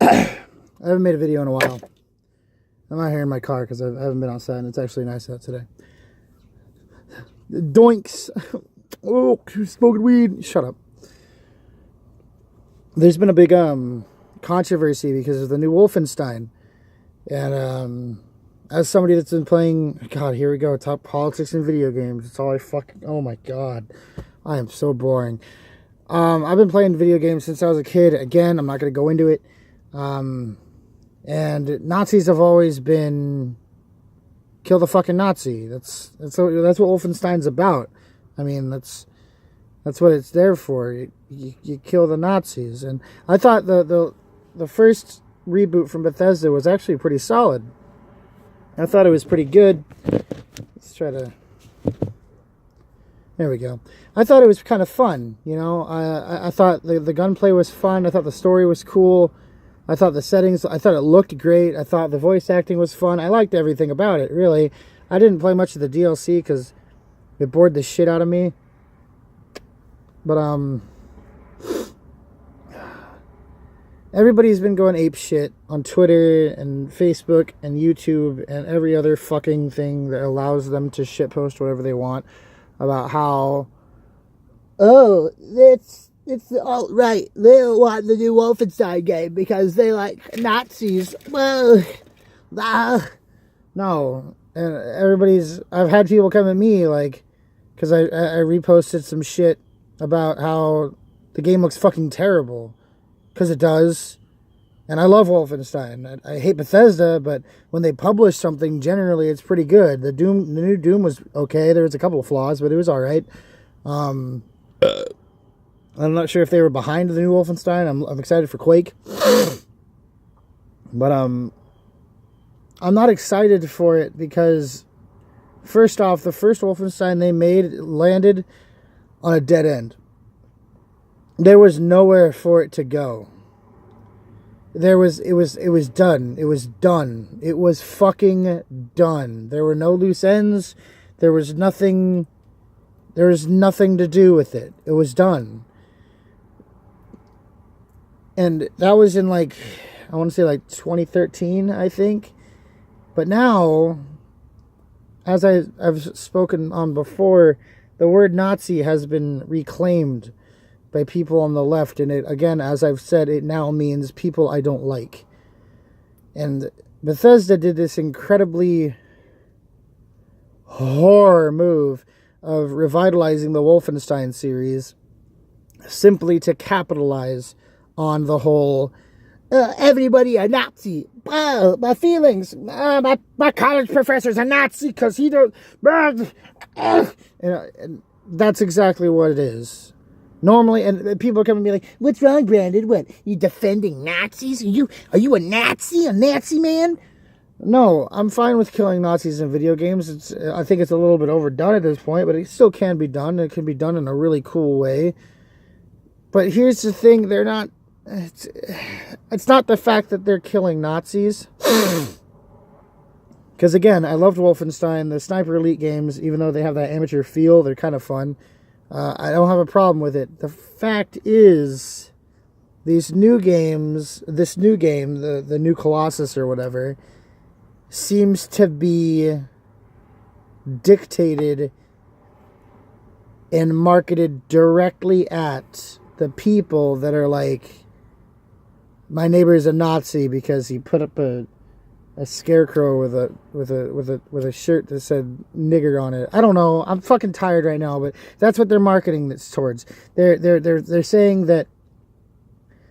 I haven't made a video in a while. I'm out here in my car because I haven't been outside, and it's actually nice out today. Doinks! Oh, smoking weed. Shut up. There's been a big controversy because of the new Wolfenstein. And as somebody that's been playing... God, here we go. Top politics and video games. It's all I fucking... Oh my god. I am so boring. I've been playing video games since I was a kid. Again, I'm not going to go into it. And Nazis have always been... Kill the fucking Nazi. That's what Wolfenstein's about. I mean, that's what it's there for. You kill the Nazis. And I thought the first reboot from Bethesda was actually pretty solid. I thought it was pretty good. Let's try to... There we go. I thought it was kind of fun, you know. I thought the gunplay was fun. I thought the story was cool. I thought the settings... I thought it looked great. I thought the voice acting was fun. I liked everything about it, really. I didn't play much of the DLC because it bored the shit out of me. But, everybody's been going ape shit on Twitter and Facebook and YouTube and every other fucking thing that allows them to shitpost whatever they want about how, oh, it's the alt-right. They don't want the new Wolfenstein game because they like Nazis. Well, no. And I've had people come at me, like, because I reposted some shit about how the game looks fucking terrible. Because it does. And I love Wolfenstein. I hate Bethesda, but when they publish something, generally it's pretty good. The new Doom was okay. There was a couple of flaws, but it was alright. I'm not sure if they were behind the new Wolfenstein. I'm excited for Quake. But I'm not excited for it because, first off, the first Wolfenstein they made landed on a dead end. There was nowhere for it to go. It was done. It was done. It was fucking done. There were no loose ends. There was nothing to do with it. It was done. And that was in, like, I want to say like 2013, I think. But now, as I've spoken on before, the word Nazi has been reclaimed by people on the left, and it, again, as I've said, it now means people I don't like. And Bethesda did this incredibly horror move of revitalizing the Wolfenstein series simply to capitalize on the whole everybody a Nazi. My feelings. My college professor's a Nazi because he don't... and that's exactly what it is. Normally, and people come and be like, "What's wrong, Brandon? What, you defending Nazis? Are you a Nazi? A Nazi man?" No, I'm fine with killing Nazis in video games. I think it's a little bit overdone at this point, but it still can be done. It can be done in a really cool way. But here's the thing, they're not... It's not the fact that they're killing Nazis. Because again, I loved Wolfenstein. The Sniper Elite games, even though they have that amateur feel, they're kind of fun. I don't have a problem with it. The fact is, this new game, the new Colossus or whatever, seems to be dictated and marketed directly at the people that are like, my neighbor is a Nazi because he put up a scarecrow with a shirt that said nigger on it. I don't know. I'm fucking tired right now, but that's what they're marketing this towards. They're saying that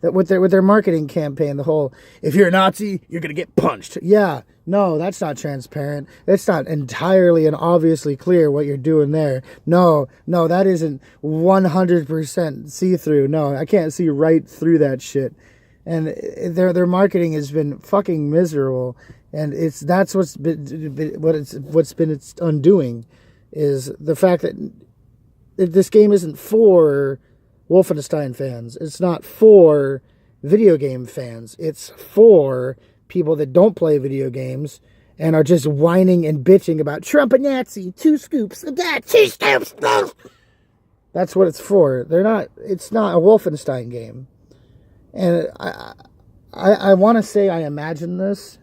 with their marketing campaign, the whole, if you're a Nazi, you're gonna get punched. Yeah, no, that's not transparent. It's not entirely and obviously clear what you're doing there. No, that isn't 100% see-through. No, I can't see right through that shit. And their marketing has been fucking miserable, and that's what's been its undoing, is the fact that this game isn't for Wolfenstein fans. It's not for video game fans. It's for people that don't play video games and are just whining and bitching about Trump a Nazi, 2 scoops of that, 2 scoops. That's what it's for. It's not a Wolfenstein game. And I I want to say I imagine this,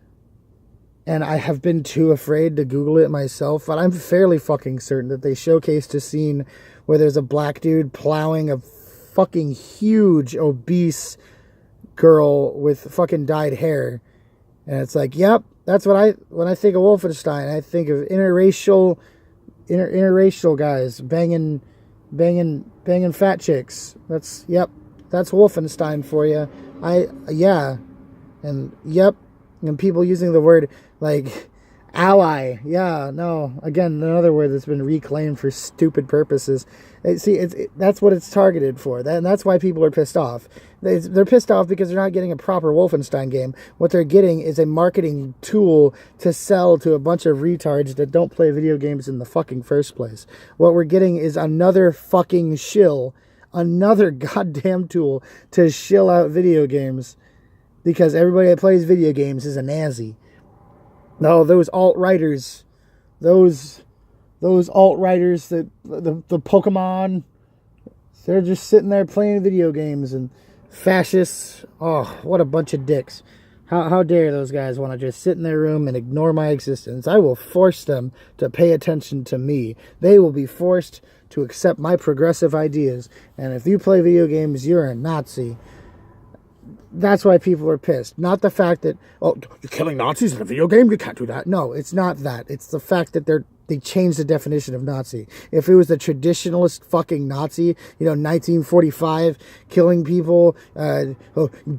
and I have been too afraid to Google it myself, but I'm fairly fucking certain that they showcased a scene where there's a black dude plowing a fucking huge, obese girl with fucking dyed hair. And it's like, yep, that's what when I think of Wolfenstein, I think of interracial guys banging fat chicks. That's Wolfenstein for you. And people using the word like ally. Yeah, no, again, another word that's been reclaimed for stupid purposes. That's what it's targeted for. And that's why people are pissed off. They're pissed off because they're not getting a proper Wolfenstein game. What they're getting is a marketing tool to sell to a bunch of retards that don't play video games in the fucking first place. What we're getting is another fucking shill, another goddamn tool to shill out video games because everybody that plays video games is a Nazi. No, those alt-writers, those alt-writers, the Pokemon, they're just sitting there playing video games, and fascists, oh, what a bunch of dicks. How dare those guys want to just sit in their room and ignore my existence? I will force them to pay attention to me. They will be forced to accept my progressive ideas, and if you play video games, you're a Nazi. That's why people are pissed. Not the fact that, oh, you're killing Nazis in a video game? You can't do that. No, it's not that. It's the fact that they changed the definition of Nazi. If it was the traditionalist fucking Nazi, 1945, killing people,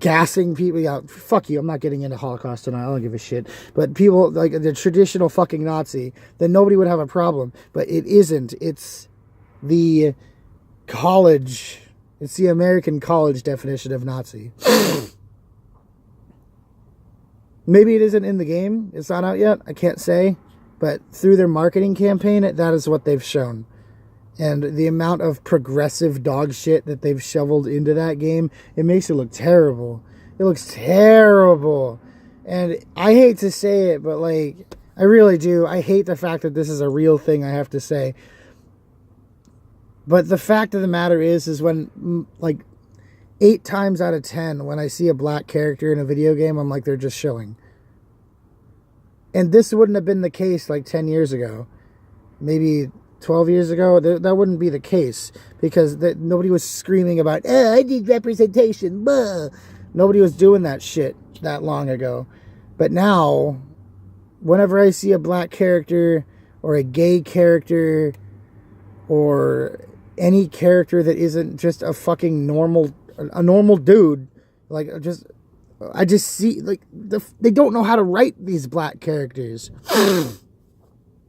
gassing people, yeah, fuck you, I'm not getting into Holocaust tonight, I don't give a shit. But people, like the traditional fucking Nazi, then nobody would have a problem. But it isn't. It's the college... It's the American college definition of Nazi. Maybe it isn't in the game. It's not out yet. I can't say. But through their marketing campaign, that is what they've shown. And the amount of progressive dog shit that they've shoveled into that game, it makes it look terrible. It looks terrible. And I hate to say it, but like, I really do. I hate the fact that this is a real thing, I have to say. But the fact of the matter is when, like, 8 times out of 10, when I see a black character in a video game, I'm like, they're just shilling. And this wouldn't have been the case, like, 10 years ago. Maybe 12 years ago. That wouldn't be the case. Because nobody was screaming about, I need representation. Blah. Nobody was doing that shit that long ago. But now, whenever I see a black character, or a gay character, or any character that isn't just a fucking normal dude, like, I just see, like, they don't know how to write these black characters.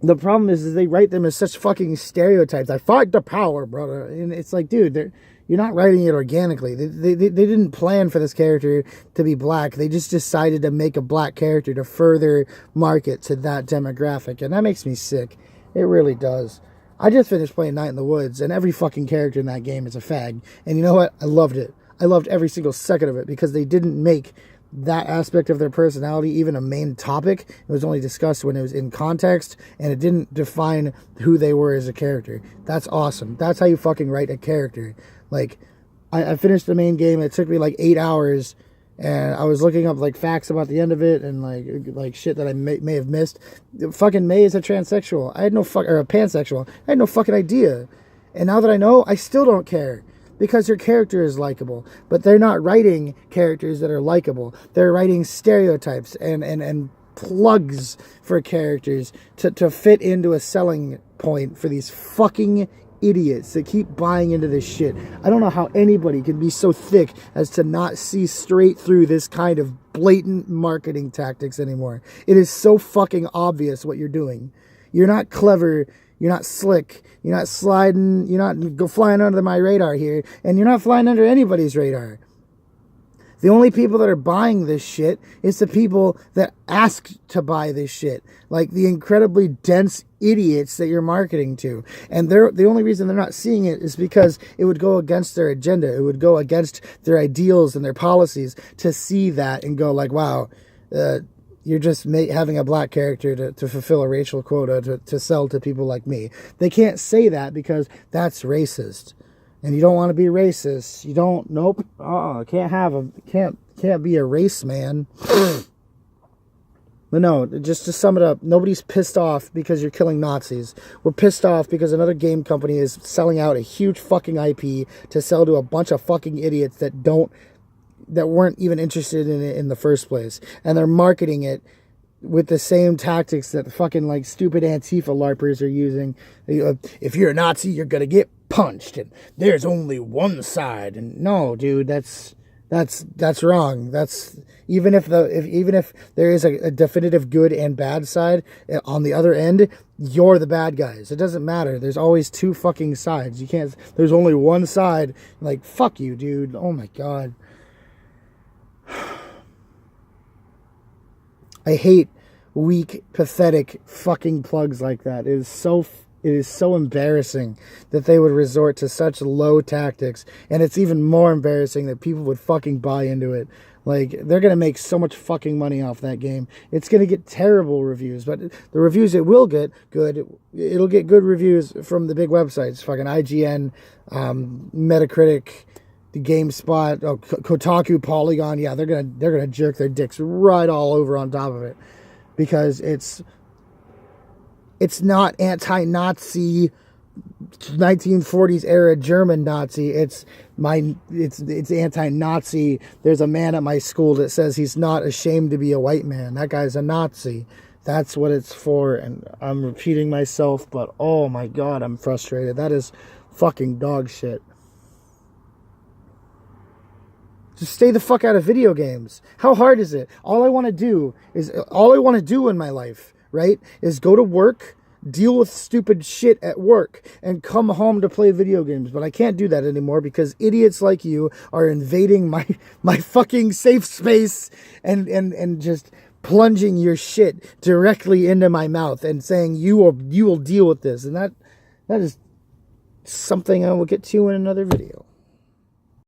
The problem is they write them as such fucking stereotypes. I fight the power, brother. And it's like, dude, you're not writing it organically. They didn't plan for this character to be black. They just decided to make a black character to further market to that demographic. And that makes me sick. It really does. I just finished playing Night in the Woods, and every fucking character in that game is a fag. And you know what? I loved it. I loved every single second of it because they didn't make that aspect of their personality even a main topic. It was only discussed when it was in context, and it didn't define who they were as a character. That's awesome. That's how you fucking write a character. Like, I finished the main game. It took me like 8 hours, and I was looking up like facts about the end of it and like shit that I may have missed. Fucking May is a transsexual. I had no or a pansexual. I had no fucking idea. And now that I know, I still don't care because her character is likable. But they're not writing characters that are likable. They're writing stereotypes and plugs for characters to fit into a selling point for these fucking idiots that keep buying into this shit. I don't know how anybody can be so thick as to not see straight through this kind of blatant marketing tactics anymore. It is so fucking obvious what you're doing. You're not clever. You're not slick. You're not sliding. You're not flying under my radar here. And you're not flying under anybody's radar. The only people that are buying this shit is the people that asked to buy this shit. Like the incredibly dense idiots that you're marketing to. And the only reason they're not seeing it is because it would go against their agenda. It would go against their ideals and their policies to see that and go like, wow, you're just having a black character to fulfill a racial quota to sell to people like me. They can't say that because that's racist. and you don't want to be racist. You don't. Nope. Can't be a race man. But no, just to sum it up, nobody's pissed off because you're killing Nazis. We're pissed off because another game company is selling out a huge fucking IP to sell to a bunch of fucking idiots that weren't even interested in it in the first place. And they're marketing it with the same tactics that fucking like stupid Antifa LARPers are using. If you're a Nazi, you're gonna get punched, and there's only one side. And no, dude, that's wrong. That's even if there is a definitive good and bad side on the other end, you're the bad guys. It doesn't matter. There's always two fucking sides. You can't. There's only one side. Like, fuck you, dude. Oh my god. I hate weak, pathetic fucking plugs like that. It is so embarrassing that they would resort to such low tactics, and it's even more embarrassing that people would fucking buy into it. Like, they're going to make so much fucking money off that game. It's going to get terrible reviews, but the reviews it will get good, it'll get good reviews from the big websites, fucking IGN, Metacritic, the GameSpot, Kotaku, Polygon. Yeah, they're gonna jerk their dicks right all over on top of it, because it's not anti-Nazi 1940s era German Nazi. It's anti-Nazi. There's a man at my school that says he's not ashamed to be a white man. That guy's a Nazi. That's what it's for. And I'm repeating myself, but oh my god, I'm frustrated. That is fucking dog shit. Just stay the fuck out of video games. How hard is it? All I want to do in my life, right, is go to work, deal with stupid shit at work, and come home to play video games. But I can't do that anymore because idiots like you are invading my fucking safe space and just plunging your shit directly into my mouth and saying you will deal with this. And that is something I will get to in another video.